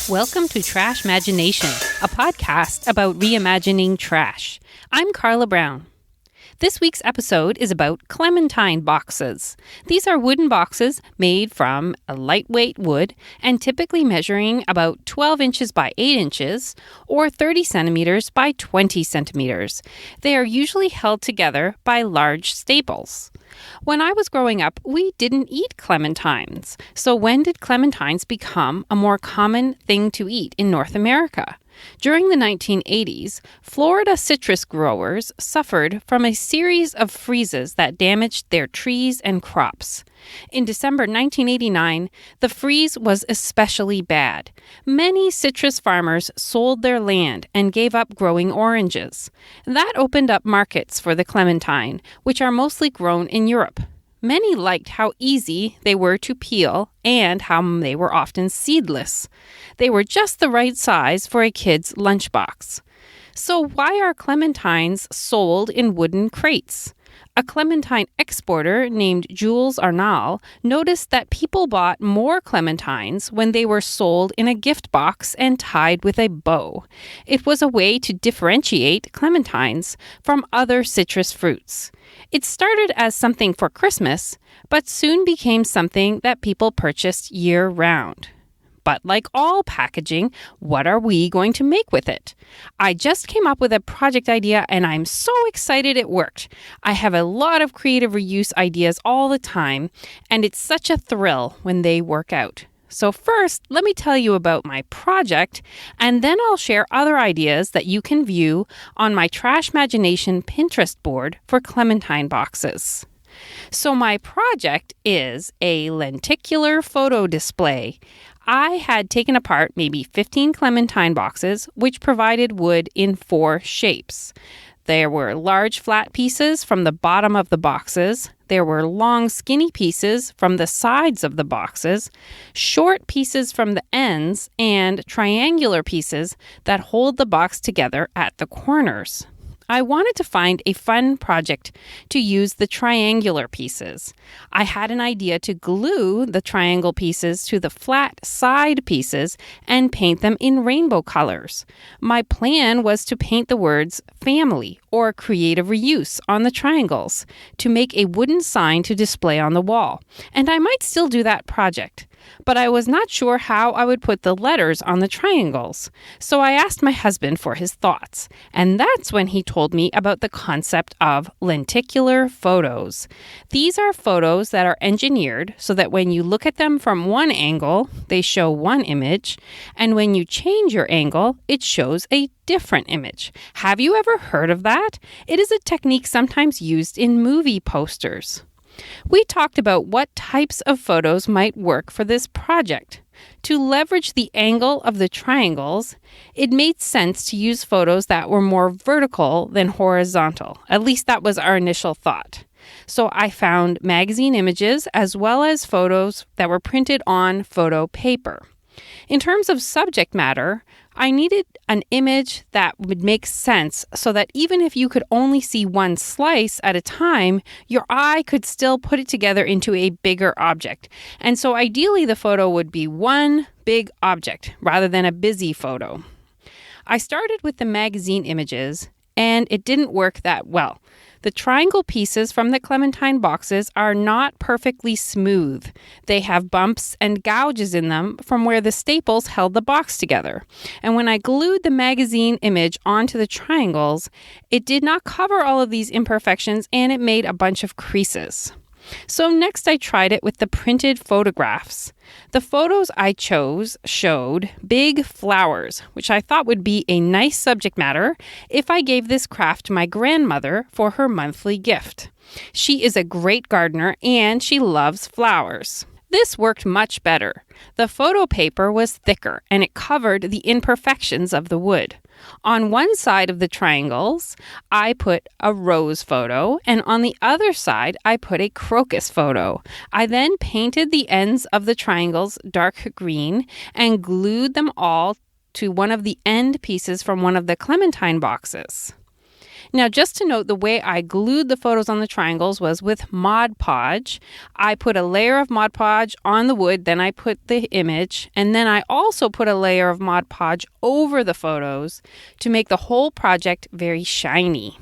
Welcome to Trashmagination, a podcast about reimagining trash. I'm Carla Brown. This week's episode is about Clementine boxes. These are wooden boxes made from a lightweight wood and typically measuring about 12 inches by 8 inches or 30 centimeters by 20 centimeters. They are usually held together by large staples. When I was growing up, we didn't eat clementines. So when did clementines become a more common thing to eat in North America? During the 1980s, Florida citrus growers suffered from a series of freezes that damaged their trees and crops. In December 1989, the freeze was especially bad. Many citrus farmers sold their land and gave up growing oranges. That opened up markets for the clementine, which are mostly grown in Europe. Many liked how easy they were to peel and how they were often seedless. They were just the right size for a kid's lunchbox. So why are clementines sold in wooden crates? A clementine exporter named Jules Arnal noticed that people bought more clementines when they were sold in a gift box and tied with a bow. It was a way to differentiate clementines from other citrus fruits. It started as something for Christmas, but soon became something that people purchased year-round. But like all packaging, what are we going to make with it? I just came up with a project idea and I'm so excited it worked. I have a lot of creative reuse ideas all the time, and it's such a thrill when they work out. So first, let me tell you about my project, and then I'll share other ideas that you can view on my Trashmagination Pinterest board for clementine boxes. So my project is a lenticular photo display. I had taken apart maybe 15 clementine boxes, which provided wood in 4 shapes. There were large flat pieces from the bottom of the boxes. There were long skinny pieces from the sides of the boxes, short pieces from the ends, and triangular pieces that hold the box together at the corners. I wanted to find a fun project to use the triangular pieces. I had an idea to glue the triangle pieces to the flat side pieces and paint them in rainbow colors. My plan was to paint the words family or creative reuse on the triangles to make a wooden sign to display on the wall. And I might still do that project. But I was not sure how I would put the letters on the triangles. So I asked my husband for his thoughts. And that's when he told me about the concept of lenticular photos. These are photos that are engineered so that when you look at them from one angle, they show one image. And when you change your angle, it shows a different image. Have you ever heard of that? It is a technique sometimes used in movie posters. We talked about what types of photos might work for this project. To leverage the angle of the triangles, it made sense to use photos that were more vertical than horizontal. At least that was our initial thought. So I found magazine images as well as photos that were printed on photo paper. In terms of subject matter, I needed an image that would make sense so that even if you could only see one slice at a time, your eye could still put it together into a bigger object. And so ideally the photo would be one big object rather than a busy photo. I started with the magazine images, and it didn't work that well. The triangle pieces from the clementine boxes are not perfectly smooth. They have bumps and gouges in them from where the staples held the box together. And when I glued the magazine image onto the triangles, it did not cover all of these imperfections, and it made a bunch of creases. So next I tried it with the printed photographs. The photos I chose showed big flowers, which I thought would be a nice subject matter if I gave this craft to my grandmother for her monthly gift. She is a great gardener and she loves flowers. This worked much better. The photo paper was thicker and it covered the imperfections of the wood. On one side of the triangles, I put a rose photo, and on the other side, I put a crocus photo. I then painted the ends of the triangles dark green and glued them all to one of the end pieces from one of the clementine boxes. Now, just to note, the way I glued the photos on the triangles was with Mod Podge. I put a layer of Mod Podge on the wood, then I put the image, and then I also put a layer of Mod Podge over the photos to make the whole project very shiny.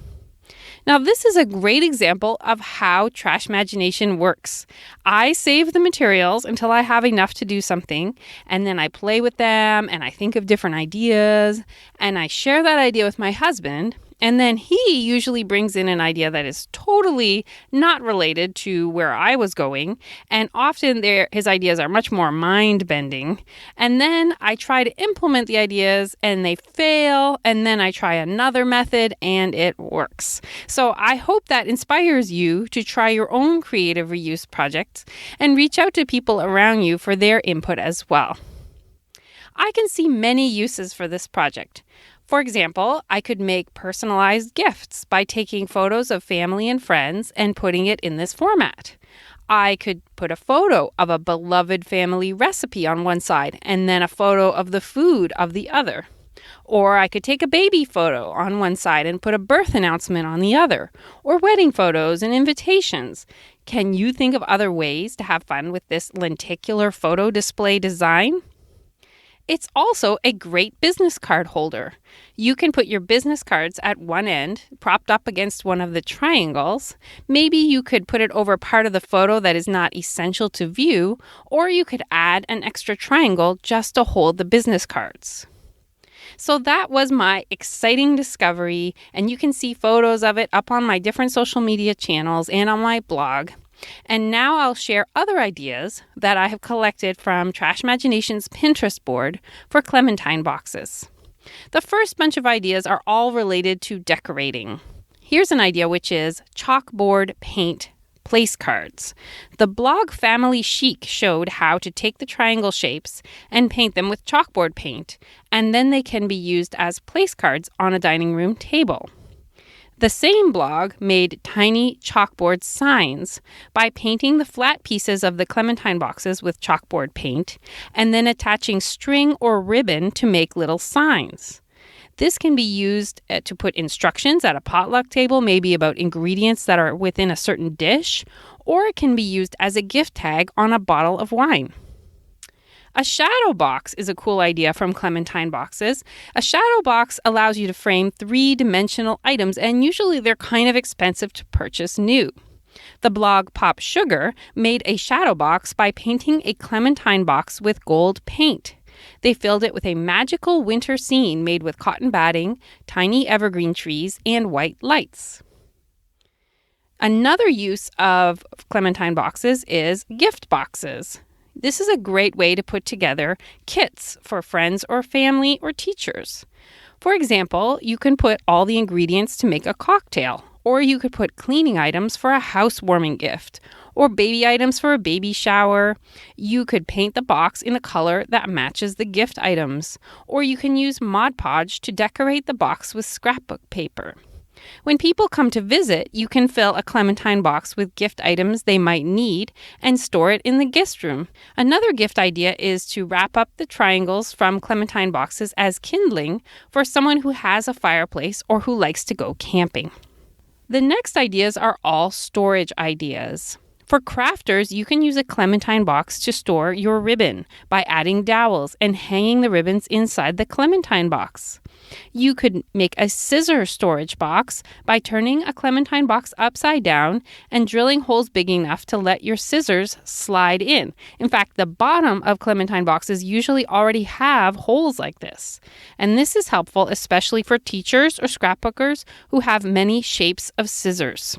Now, this is a great example of how Trashmagination works. I save the materials until I have enough to do something, and then I play with them, and I think of different ideas, and I share that idea with my husband, and then he usually brings in an idea that is totally not related to where I was going, and often his ideas are much more mind-bending. And then I try to implement the ideas, and they fail, and then I try another method, and it works. So I hope that inspires you to try your own creative reuse projects and reach out to people around you for their input as well. I can see many uses for this project. For example, I could make personalized gifts by taking photos of family and friends and putting it in this format. I could put a photo of a beloved family recipe on one side and then a photo of the food of the other. Or I could take a baby photo on one side and put a birth announcement on the other, or wedding photos and invitations. Can you think of other ways to have fun with this lenticular photo display design? It's also a great business card holder. You can put your business cards at one end, propped up against one of the triangles. Maybe you could put it over part of the photo that is not essential to view, or you could add an extra triangle just to hold the business cards. So that was my exciting discovery, and you can see photos of it up on my different social media channels and on my blog. And now I'll share other ideas that I have collected from Trashmagination's Pinterest board for Clementine boxes. The first bunch of ideas are all related to decorating. Here's an idea, which is chalkboard paint place cards. The blog Family Chic showed how to take the triangle shapes and paint them with chalkboard paint, and then they can be used as place cards on a dining room table. The same blog made tiny chalkboard signs by painting the flat pieces of the Clementine boxes with chalkboard paint and then attaching string or ribbon to make little signs. This can be used to put instructions at a potluck table, maybe about ingredients that are within a certain dish, or it can be used as a gift tag on a bottle of wine. A shadow box is a cool idea from Clementine boxes. A shadow box allows you to frame three-dimensional items, and usually they're kind of expensive to purchase new. The blog Pop Sugar made a shadow box by painting a Clementine box with gold paint. They filled it with a magical winter scene made with cotton batting, tiny evergreen trees, and white lights. Another use of Clementine boxes is gift boxes. This is a great way to put together kits for friends or family or teachers. For example, you can put all the ingredients to make a cocktail, or you could put cleaning items for a housewarming gift, or baby items for a baby shower. You could paint the box in a color that matches the gift items, or you can use Mod Podge to decorate the box with scrapbook paper. When people come to visit, you can fill a Clementine box with gift items they might need and store it in the guest room. Another gift idea is to wrap up the triangles from Clementine boxes as kindling for someone who has a fireplace or who likes to go camping. The next ideas are all storage ideas. For crafters, you can use a Clementine box to store your ribbon by adding dowels and hanging the ribbons inside the Clementine box. You could make a scissor storage box by turning a Clementine box upside down and drilling holes big enough to let your scissors slide in. In fact, the bottom of Clementine boxes usually already have holes like this. And this is helpful especially for teachers or scrapbookers who have many shapes of scissors.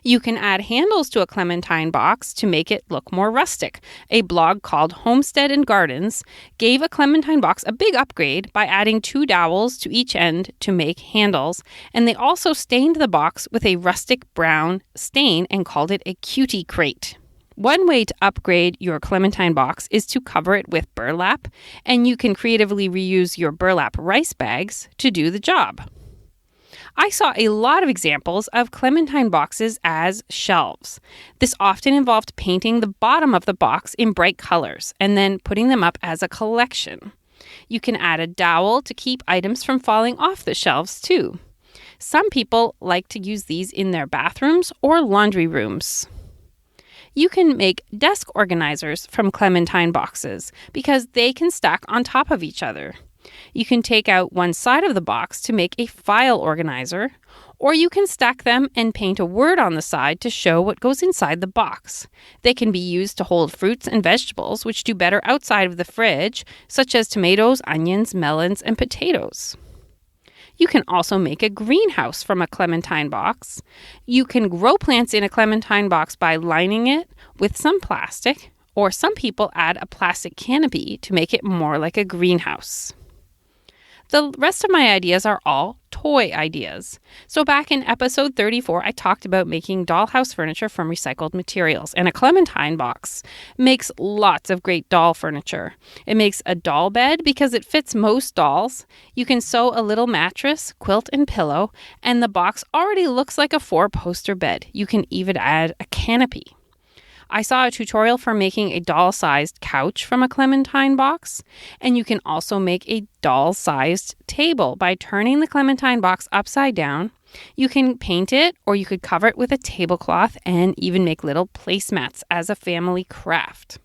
You can add handles to a Clementine box to make it look more rustic. A blog called Homestead and Gardens gave a Clementine box a big upgrade by adding 2 dowels to each end to make handles, and they also stained the box with a rustic brown stain and called it a cutie crate. One way to upgrade your Clementine box is to cover it with burlap, and you can creatively reuse your burlap rice bags to do the job. I saw a lot of examples of Clementine boxes as shelves. This often involved painting the bottom of the box in bright colors and then putting them up as a collection. You can add a dowel to keep items from falling off the shelves too. Some people like to use these in their bathrooms or laundry rooms. You can make desk organizers from Clementine boxes because they can stack on top of each other. You can take out one side of the box to make a file organizer, or you can stack them and paint a word on the side to show what goes inside the box. They can be used to hold fruits and vegetables which do better outside of the fridge, such as tomatoes, onions, melons, and potatoes. You can also make a greenhouse from a Clementine box. You can grow plants in a Clementine box by lining it with some plastic, or some people add a plastic canopy to make it more like a greenhouse. The rest of my ideas are all toy ideas. So back in episode 34, I talked about making dollhouse furniture from recycled materials, and a Clementine box makes lots of great doll furniture. It makes a doll bed because it fits most dolls. You can sew a little mattress, quilt, and pillow, and the box already looks like a 4-poster bed. You can even add a canopy. I saw a tutorial for making a doll-sized couch from a Clementine box, and you can also make a doll-sized table by turning the Clementine box upside down. You can paint it, or you could cover it with a tablecloth and even make little placemats as a family craft.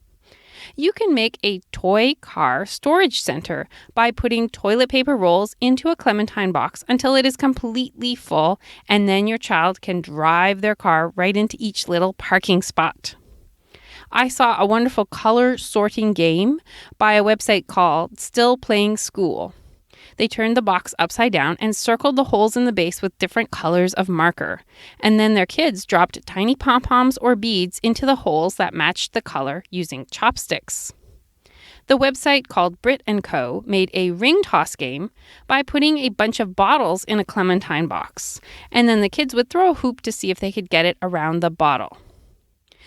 You can make a toy car storage center by putting toilet paper rolls into a Clementine box until it is completely full, and then your child can drive their car right into each little parking spot. I saw a wonderful color sorting game by a website called Still Playing School. They turned the box upside down and circled the holes in the base with different colors of marker. And then their kids dropped tiny pom-poms or beads into the holes that matched the color using chopsticks. The website called Brit & Co. made a ring toss game by putting a bunch of bottles in a Clementine box. And then the kids would throw a hoop to see if they could get it around the bottle.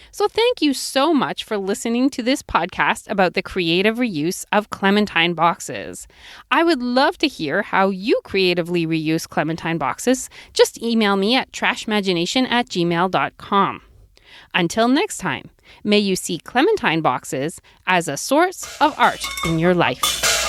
So thank you so much for listening to this podcast about the creative reuse of Clementine boxes. I would love to hear how you creatively reuse Clementine boxes. Just email me at trashmagination@gmail.com. Until next time, may you see Clementine boxes as a source of art in your life.